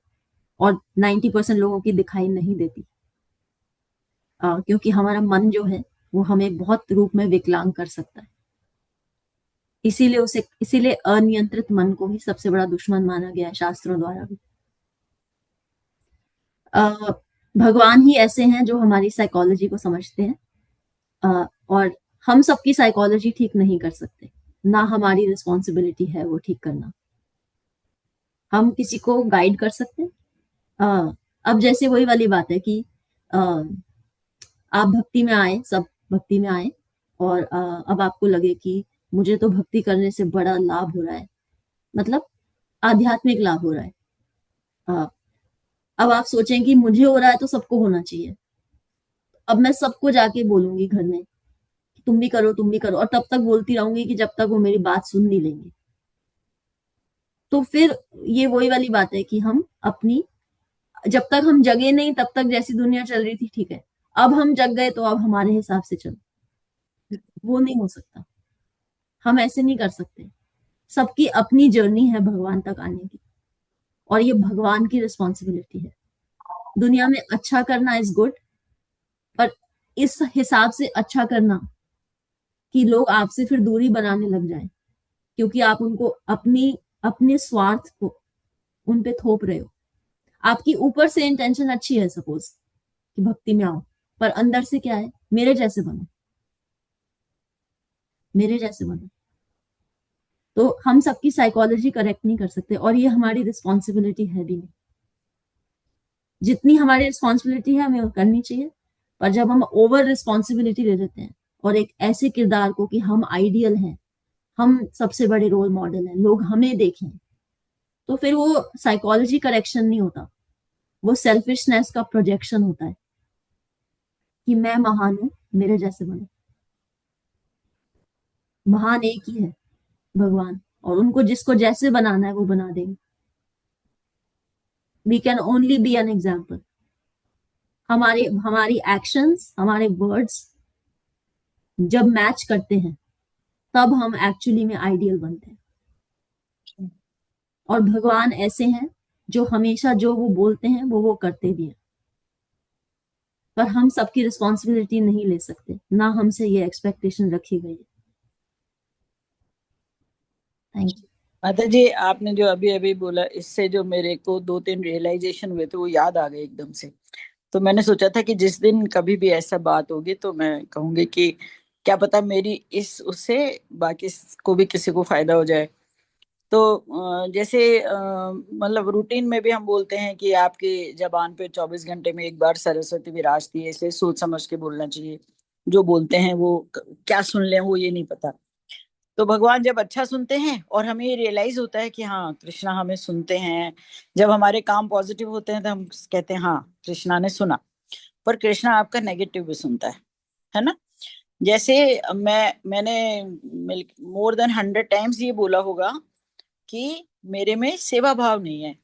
और 90% लोगों की दिखाई नहीं देती, क्योंकि हमारा मन जो है वो हमें बहुत रूप में विकलांग कर सकता है। इसीलिए अनियंत्रित मन को ही सबसे बड़ा दुश्मन माना गया है शास्त्रों द्वारा भी। भगवान ही ऐसे हैं जो हमारी साइकोलॉजी को समझते हैं, और हम सबकी साइकोलॉजी ठीक नहीं कर सकते, ना हमारी रिस्पॉन्सिबिलिटी है वो ठीक करना। हम किसी को गाइड कर सकते हैं। अब जैसे वही वाली बात है कि आप भक्ति में आए, सब भक्ति में आए, और अब आपको लगे कि मुझे तो भक्ति करने से बड़ा लाभ हो रहा है, मतलब आध्यात्मिक लाभ हो रहा है। अब आप सोचें कि मुझे हो रहा है तो सबको होना चाहिए। अब मैं सबको जाके बोलूंगी घर में कि तुम भी करो, तुम भी करो, और तब तक बोलती रहूंगी कि जब तक वो मेरी बात सुन नहीं लेंगे। तो फिर ये वही वाली बात है कि हम अपनी, जब तक हम जगे नहीं तब तक जैसी दुनिया चल रही थी ठीक है, अब हम जग गए तो अब हमारे हिसाब से चलो, वो नहीं हो सकता। हम ऐसे नहीं कर सकते। सबकी अपनी जर्नी है भगवान तक आने की, और ये भगवान की रिस्पॉन्सिबिलिटी है। दुनिया में अच्छा करना इज गुड, पर इस हिसाब से अच्छा करना कि लोग आपसे फिर दूरी बनाने लग जाएं, क्योंकि आप उनको अपने स्वार्थ को उन पे थोप रहे हो। आपकी ऊपर से इंटेंशन अच्छी है, सपोज कि भक्ति में आओ, पर अंदर से क्या है, मेरे जैसे बनो, मेरे जैसे बनो। तो हम सबकी साइकोलॉजी करेक्ट नहीं कर सकते, और ये हमारी रिस्पॉन्सिबिलिटी है भी नहीं। जितनी हमारी रिस्पॉन्सिबिलिटी है हमें करनी चाहिए, पर जब हम ओवर रिस्पॉन्सिबिलिटी ले लेते हैं और एक ऐसे किरदार को कि हम आइडियल हैं, हम सबसे बड़े रोल मॉडल हैं, लोग हमें देखें, तो फिर वो साइकोलॉजी करेक्शन नहीं होता, वो सेल्फिशनेस का प्रोजेक्शन होता है कि मैं महान हूं, मेरे जैसे बनो। महान एक ही है, भगवान, और उनको जिसको जैसे बनाना है वो बना देंगे। We can only be an example. हमारी एक्शंस, हमारे वर्ड्स जब मैच करते हैं तब हम एक्चुअली में आइडियल बनते हैं। और भगवान ऐसे हैं जो हमेशा जो वो बोलते हैं वो करते भी हैं। पर हम सबकी रिस्पॉन्सिबिलिटी नहीं ले सकते, ना हमसे ये एक्सपेक्टेशन रखी गई है। Thank you. माता जी, आपने जो अभी अभी बोला, इससे जो मेरे को 2-3 रियलाइजेशन हुए थे वो याद आ गए एकदम से। तो मैंने सोचा था कि जिस दिन कभी भी ऐसा बात होगी तो मैं कहूंगी कि क्या पता मेरी इस उससे बाकी को भी किसी को फायदा हो जाए। तो जैसे मतलब रूटीन में भी हम बोलते हैं कि आपकी जबान पे 24 घंटे में एक बार सरस्वती विराजती है, इसलिए सोच समझ के बोलना चाहिए। जो बोलते हैं वो क्या सुन लें वो ये नहीं पता। तो भगवान जब अच्छा सुनते हैं और हमें ये रियलाइज होता है कि हाँ कृष्णा हमें सुनते हैं, जब हमारे काम पॉजिटिव होते हैं तो हम कहते हैं हाँ कृष्णा ने सुना। पर कृष्णा आपका नेगेटिव भी सुनता है ना। जैसे मैंने मोर देन 100 टाइम्स ये बोला होगा कि मेरे में सेवा भाव नहीं है।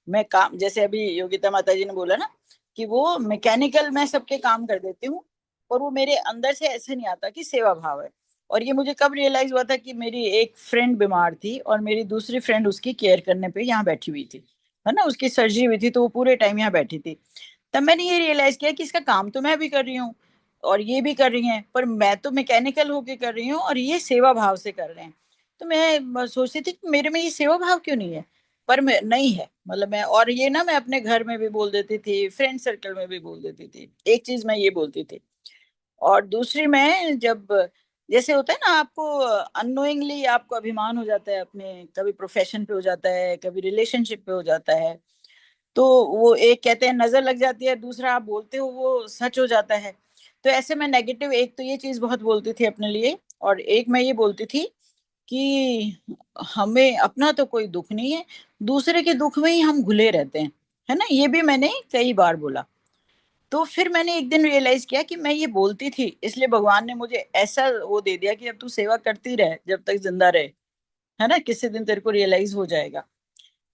मैं काम, जैसे अभी योगिता माता जी ने बोला ना कि वो मैकेनिकल मैं सबके काम कर देती हूँ, और वो मेरे अंदर से ऐसे नहीं आता कि सेवा भाव है। और ये मुझे कब रियलाइज हुआ था कि मेरी एक फ्रेंड बीमार थी और मेरी दूसरी फ्रेंड उसकी केयर करने पे यहाँ बैठी हुई थी, है ना, उसकी सर्जरी हुई थी तो वो पूरे टाइम यहाँ बैठी थी। तब मैंने ये रियलाइज किया कि इसका काम तो मैं भी कर रही हूँ और ये भी कर रही हैं, पर मैं तो मैकेनिकल होके कर रही हूँ और ये सेवा भाव से कर रहे हैं। तो मैं सोचती थी कि मेरे में ये सेवा भाव क्यों नहीं है, पर मैं नहीं है, मतलब मैं, और ये ना मैं अपने घर में भी बोल देती थी, फ्रेंड सर्कल में भी बोल देती थी। एक चीज मैं ये बोलती थी, और दूसरी मैं जब, जैसे होता है ना आपको अननोइंगली आपको अभिमान हो जाता है अपने, कभी प्रोफेशन पे हो जाता है, कभी रिलेशनशिप पे हो जाता है। तो वो एक कहते हैं नजर लग जाती है, दूसरा आप बोलते हो वो सच हो जाता है। तो ऐसे मैं नेगेटिव एक तो ये चीज बहुत बोलती थी अपने लिए, और एक मैं ये बोलती थी कि हमें अपना तो कोई दुख नहीं है, दूसरे के दुख में ही हम घुले रहते हैं, है ना। ये भी मैंने कई बार बोला। तो फिर मैंने एक दिन रियलाइज किया कि मैं ये बोलती थी, इसलिए भगवान ने मुझे ऐसा वो दे दिया कि अब तू सेवा करती रहे जब तक जिंदा रहे, है ना, किसी दिन तेरे को रियलाइज हो जाएगा,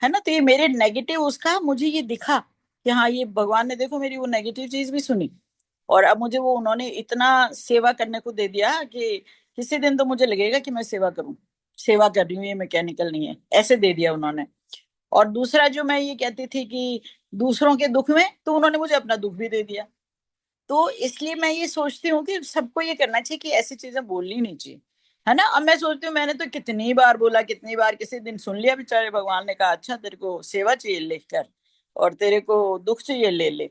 है ना। तो ये मेरे नेगेटिव उसका मुझे ये दिखा कि हाँ ये भगवान ने देखो मेरी वो नेगेटिव चीज भी सुनी, और अब मुझे वो उन्होंने इतना सेवा करने को दे दिया कि किसी दिन तो मुझे लगेगा कि मैं सेवा करूं, सेवा कर रही हूँ, ये मैकेनिकल नहीं है, ऐसे दे दिया उन्होंने। और दूसरा जो मैं ये कहती थी कि दूसरों के दुख में, तो उन्होंने मुझे अपना दुख भी दे दिया। तो इसलिए मैं ये सोचती हूँ कि सबको ये करना चाहिए कि ऐसी चीजें बोलनी नहीं चाहिए, है ना। अब मैं सोचती हूँ मैंने तो कितनी बार बोला, कितनी बार किसी दिन सुन लिया, बेचारे भगवान ने कहा अच्छा तेरे को सेवा चाहिए लिख कर, और तेरे को दुख चाहिए ले ले।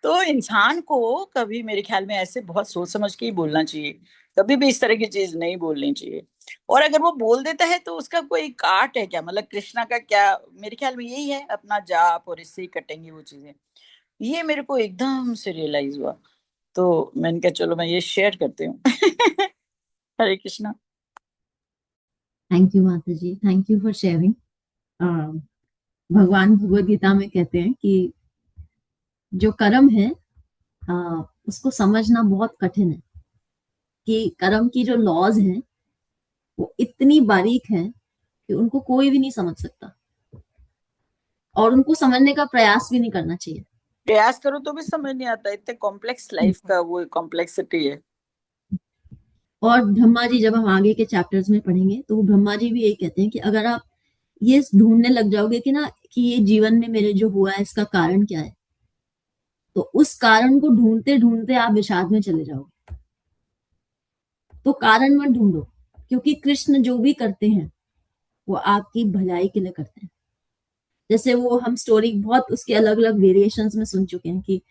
तो इंसान को कभी मेरे ख्याल में ऐसे बहुत सोच समझ के ही बोलना चाहिए, कभी भी इस तरह की चीज नहीं बोलनी चाहिए। और अगर वो बोल देता है तो उसका कोई काट है क्या, मतलब कृष्णा का क्या, मेरे ख्याल में यही है अपना जाप, और इससे ही कटेंगी वो चीजें। ये मेरे को एकदम से रियलाइज हुआ, तो मैंने कहा चलो मैं ये शेयर करती हूँ। हरे कृष्णा। थैंक यू माता जी, थैंक यू फॉर शेयरिंग। भगवान भगवद गीता में कहते हैं कि जो कर्म है उसको समझना बहुत कठिन है, कि कर्म की जो लॉज हैं वो इतनी बारीक हैं कि उनको कोई भी नहीं समझ सकता, और उनको समझने का प्रयास भी नहीं करना चाहिए। प्रयास करो तो भी समझ नहीं आता, इतने कॉम्प्लेक्स लाइफ का वो कॉम्प्लेक्सिटी है। और ब्रह्मा जी, जब हम आगे के चैप्टर्स में पढ़ेंगे तो ब्रह्मा जी भी यही कहते हैं कि अगर आप ये ढूंढने लग जाओगे कि ना कि ये जीवन में मेरे जो हुआ है इसका कारण क्या है, तो उस कारण को ढूंढते ढूंढते आप विषाद में चले जाओगे। तो कारण मत ढूंढो, क्योंकि कृष्ण जो भी करते हैं वो आपकी भलाई के लिए करते हैं। जैसे वो हम स्टोरी बहुत उसके अलग अलग वेरिएशंस में सुन चुके हैं कि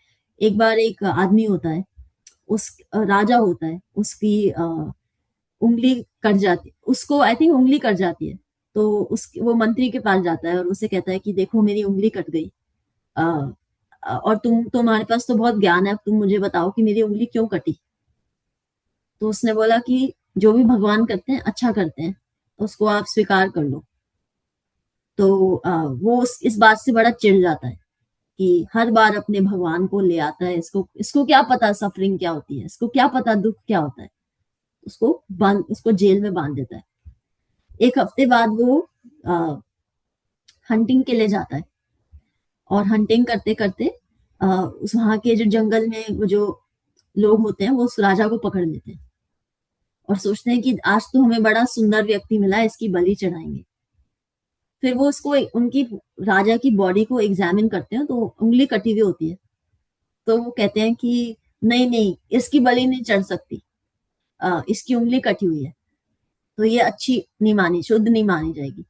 एक बार एक आदमी होता है, उस राजा होता है, उसकी उंगली कट जाती, उसको आई थिंक उंगली कट जाती है। तो उस वो मंत्री के पास जाता है और उसे कहता है कि देखो मेरी उंगली कट गई, और तुम्हारे पास तो बहुत ज्ञान है, तुम मुझे बताओ कि मेरी उंगली क्यों कटी। तो उसने बोला कि जो भी भगवान करते हैं अच्छा करते हैं, तो उसको आप स्वीकार कर लो। तो वो इस बात से बड़ा चिढ़ जाता है कि हर बार अपने भगवान को ले आता है, इसको इसको क्या पता सफरिंग क्या होती है, इसको क्या पता दुख क्या होता है। उसको जेल में बांध देता है। एक हफ्ते बाद वो हंटिंग के लिए जाता है, और हंटिंग करते करते उस वहां के जो जंगल में वो जो लोग होते हैं वो उस राजा को पकड़ लेते हैं, और सोचते हैं कि आज तो हमें बड़ा सुंदर व्यक्ति मिला है, इसकी बलि चढ़ाएंगे। फिर वो उसको उनकी राजा की बॉडी को एग्जामिन करते हैं तो उंगली कटी हुई होती है। तो वो कहते हैं कि नहीं नहीं, इसकी बलि नहीं चढ़ सकती, इसकी उंगली कटी हुई है, तो ये अच्छी नहीं मानी, शुद्ध नहीं मानी जाएगी।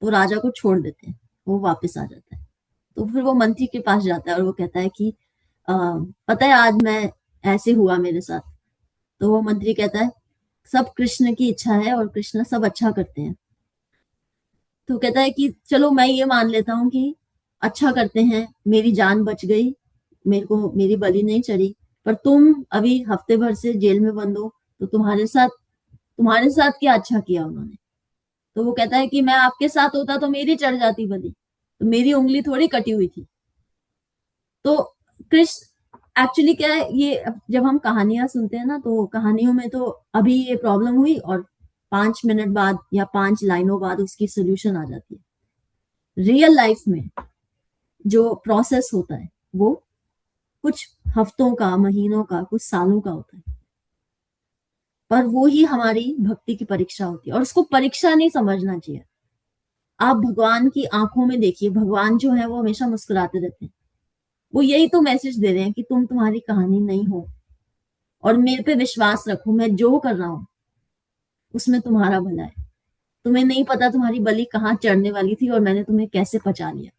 तो राजा को छोड़ देते हैं, वो वापस आ जाता है। तो फिर वो मंत्री के पास जाता है और वो कहता है कि पता है आज मैं ऐसे हुआ मेरे साथ। तो वो मंत्री कहता है सब कृष्ण की इच्छा है और कृष्ण सब अच्छा करते हैं। तो कहता है कि चलो मैं ये मान लेता हूँ कि अच्छा करते हैं, मेरी जान बच गई, मेरे को मेरी बलि नहीं चढ़ी, पर तुम अभी हफ्ते भर से जेल में बंद हो, तो तुम्हारे साथ क्या अच्छा किया उन्होंने। तो वो कहता है कि मैं आपके साथ होता तो मेरी चढ़ जाती बलि, तो मेरी उंगली थोड़ी कटी हुई थी। तो कृष्ण एक्चुअली क्या है, ये जब हम कहानियां सुनते हैं ना, तो कहानियों में तो अभी ये प्रॉब्लम हुई और 5 मिनट बाद या 5 लाइनों बाद उसकी सोल्यूशन आ जाती है। रियल लाइफ में जो प्रोसेस होता है वो कुछ हफ्तों का, महीनों का, कुछ सालों का होता है, पर वो ही हमारी भक्ति की परीक्षा होती है। और उसको परीक्षा नहीं समझना चाहिए। आप भगवान की आंखों में देखिए, भगवान जो है वो हमेशा मुस्कुराते रहते हैं। वो यही तो मैसेज दे रहे हैं कि तुम तुम्हारी कहानी नहीं हो और मेरे पे विश्वास रखो, मैं जो कर रहा हूं उसमें तुम्हारा भला है। तुम्हें नहीं पता तुम्हारी बलि कहाँ चढ़ने वाली थी और मैंने तुम्हें कैसे बचा लिया।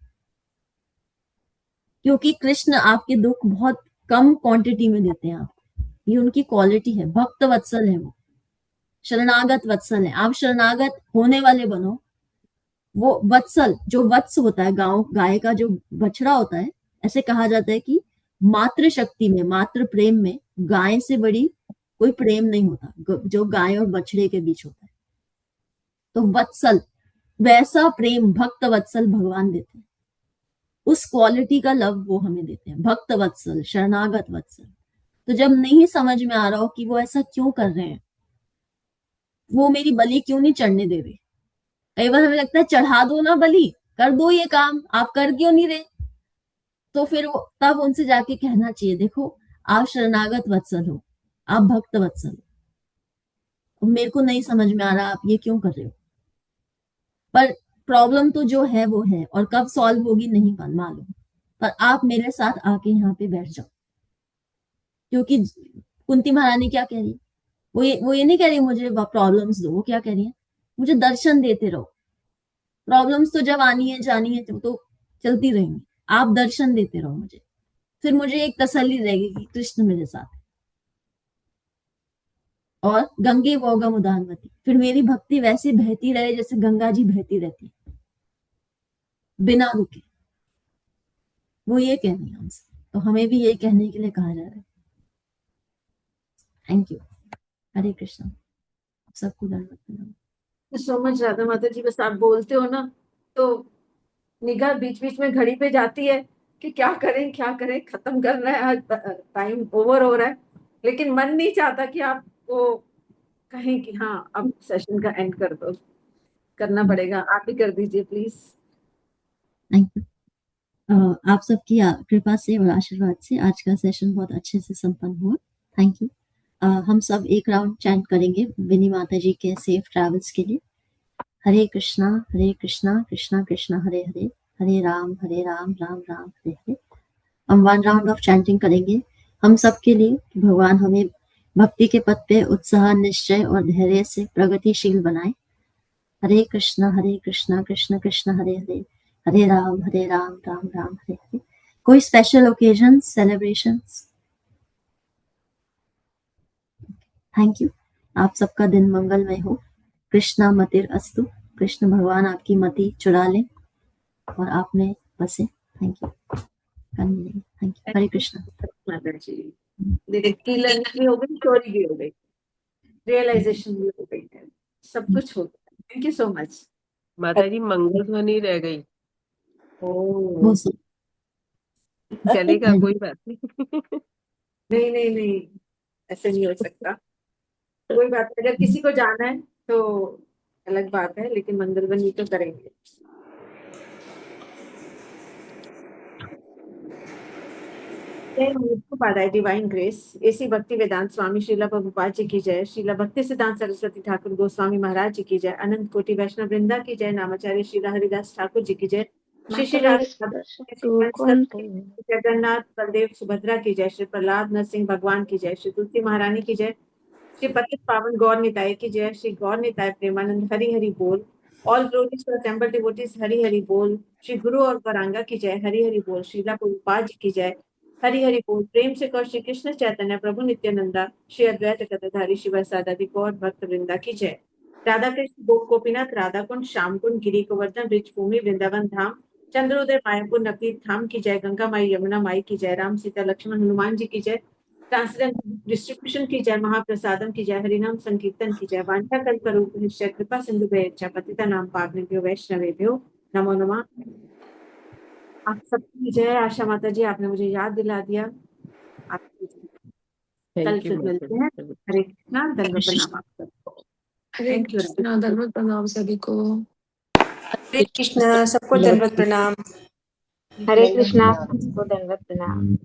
क्योंकि कृष्ण आपके दुख बहुत कम क्वांटिटी में देते हैं आपको, ये उनकी क्वालिटी है। भक्त वत्सल है वो, शरणागत वत्सल है। आप शरणागत होने वाले बनो। वो वत्सल, जो वत्स होता है, गाय का जो बछड़ा होता है, ऐसे कहा जाता है कि मातृ शक्ति में, मातृ प्रेम में गाय से बड़ी कोई प्रेम नहीं होता जो गाय और बछड़े के बीच होता है। तो वत्सल, वैसा प्रेम भक्त वत्सल भगवान देते हैं। उस क्वालिटी का लव वो हमें देते हैं, भक्त वत्सल, शरणागत वत्सल। तो जब नहीं समझ में आ रहा हो कि वो ऐसा क्यों कर रहे हैं, वो मेरी बलि क्यों नहीं चढ़ने दे रहे, कई बार हमें लगता है चढ़ा दो ना बलि, कर दो ये काम, आप कर क्यों नहीं रहे। तो फिर वो तब उनसे जाके कहना चाहिए, देखो आप शरणागत वत्सल हो, आप भक्त वत्सल हो, मेरे को नहीं समझ में आ रहा आप ये क्यों कर रहे हो। पर प्रॉब्लम तो जो है वो है, और कब सॉल्व होगी नहीं मालूम, पर आप मेरे साथ आके यहाँ पे बैठ जाओ। क्योंकि कुंती महारानी क्या कह रही है, वो ये नहीं कह रही मुझे प्रॉब्लम्स दो, वो क्या कह रही है, मुझे दर्शन देते रहो। प्रॉब्लम्स तो जब आनी है जानी है तो चलती रहेंगी, आप दर्शन देते रहो मुझे, फिर मुझे एक तसल्ली रहेगी कि कृष्ण मेरे साथ है। और गंगे वोगम उदानवती, फिर मेरी भक्ति वैसे बहती रहे जैसे गंगा जी बहती रहती है, बिना रुके। वो ये कह रही है हमसे, तो हमें भी ये कहने के लिए कहा जा रहा है। Thank you. हरे कृष्ण। सबको दंडवत प्रणाम। सो मच राधा माता जी। बस आप बोलते हो ना तो निगाह बीच बीच में घड़ी पे जाती है कि क्या करें, खत्म करना है, आज टाइम ओवर हो रहा है, लेकिन मन नहीं चाहता कि आप वो कहें कि हाँ अब सेशन का एंड कर दो। करना पड़ेगा, आप ही कर दीजिए प्लीज। Thank you. आप सबकी कृपा से और आशीर्वाद से आज का सेशन बहुत अच्छे से संपन्न हुआ। Thank you. हम सब एक राउंड चैंट करेंगे विनी माता जी के सेफ ट्रैवल्स के लिए। हरे कृष्णा कृष्णा कृष्णा हरे हरे, हरे राम राम राम हरे हरे। हम 1 राउंड ऑफ चैंटिंग करेंगे हम सब के लिए कि भगवान हमें भक्ति के पथ पे उत्साह, निश्चय और धैर्य से प्रगतिशील बनाए। हरे कृष्णा कृष्ण कृष्ण हरे हरे, हरे राम राम राम हरे हरे। कोई special occasion, celebrations? Thank you. आप सबका दिन मंगलमय हो। कृष्णा मतिर अस्तु। कृष्ण भगवान आपकी मति चुरा ले और आप में बसे। Thank you. कल मिलेंगे। Thank you. हरे कृष्णा। माता जी देखिए, लर्निंग भी हो गई, स्टोरी भी हो गई, रियलाइजेशन भी हो गई है, सब कुछ हो गया। थैंक यू सो मच माता जी मंगल ध्वनि रह गई। वो सब चलेगा, कोई बात नहीं। नहीं, ऐसे नहीं हो सकता। कोई बात नहीं, अगर किसी को जाना है तो अलग बात है, लेकिन मंगलध्वनि तो करेंगे। पादाय डिवाइन ग्रेस, एसी भक्ति वेदांत स्वामी श्रीला प्रभुपाद जी की जय, श्रीला भक्ति सिद्धांत सरस्वती ठाकुर गोस्वामी महाराज जी की जय, अनंत कोटि वैष्णव वृंदा की जय, नामाचार्य श्रीला हरिदास ठाकुर जी की जय, श्री श्री राधा जगन्नाथ बलदेव सुभद्रा की जय, श्री प्रहलाद नरसिंह भगवान की जय, श्री तुलसी महारानी की जय, श्री पतित पावन गौर निताय की जय, श्री गौर निताय प्रेमानंद हरि हरि बोल। All glories to temple devotees Hari Hari बोल। श्री गुरु और गौरांगा की जय, हरि हरि बोल। श्रीला प्रभुपाद जी की जय, हरि हरि बोल। प्रेम से कहो श्री कृष्ण चैतन्य प्रभु नित्यानंदा, श्री अद्वैत गदाधारी शिवासादि गौर भक्त वृंदा की जय। राधा कृष्ण गोपीनाथ राधा कुंड श्याम कुंड गिरी गोवर्धन ब्रिज भूमि वृंदावन धाम चंद्रोदय मायापुर नवदीप धाम की जय। गंगा माई यमुना माई की जय। राम सीता लक्ष्मण हनुमान जी की जय। ट्रांसलेट डिस्ट्रीब्यूशन की जय। महाप्रसादम की जय। हरिनाम संकीर्तन की जय। वांछा कल्परूप निश्चय कृपा सिंधु भयच्चा पतिता नाम पावनेभ्यो वैष्णवेभ्यो नमो नमः। आप सबकी जय। आशा माता जी, आपने मुझे याद दिला दिया। आप कल थैंक यू फिर मिलते हैं। हरे कृष्णा, दंडवत प्रणाम आप सबको। हरे थैंक यू। कृष्णा, दंडवत प्रणाम सभी को। हरे कृष्णा, सबको दंडवत प्रणाम। हरे कृष्णा, सबको दंडवत प्रणाम।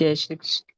जय श्री कृष्ण।